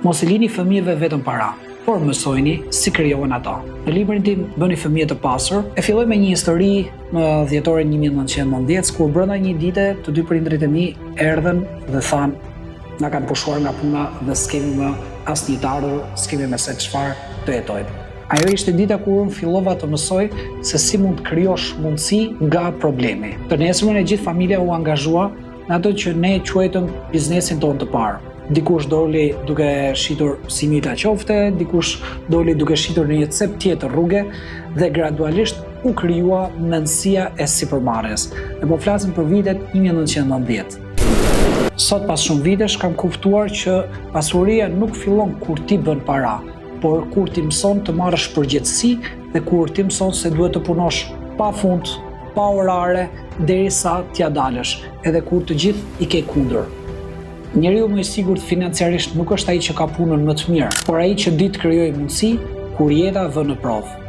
Mos i lini fëmijëve vetëm para, por mësojini si krijohen ata. Në librin tim Bëni fëmijë të pasur, e filloj me një histori në dhjetorin 1990, kur brenda një dite të dy prindrit e mi erdhen dhe thanë, na kanë pushuar nga puna dhe s'kemi më asnjë të ardhur, s'kemi më se çfarë të jetojmë. Ajo ishte dita kur unë fillova të mësoj se si mund të krijosh mundësi nga problemi. Të nesërmen e gjithë familja u angazhua në ato që ne quajtëm biznesin tonë të parë. Dikush doli duke shitur simila qofte, dikush doli duke shitur në një cep tjetër rruge dhe gradualisht u krijua mendësia e sipërmarrjes. Ne po flasim për vitet 1990. Sot pas shumë vitesh kam kuptuar që pasuria nuk fillon kur ti bën para, por kur ti mëson të marrësh përgjegjësi dhe kur ti mëson se duhet të punosh pa fund, pa orare, derisa t'ja dalësh, edhe kur të gjithë i ke kundër. Njeriu më i sigurt financiarisht nuk është ai që ka punën më të mirë, por ai që di të krijojë mundësi kur jeta vën në provë.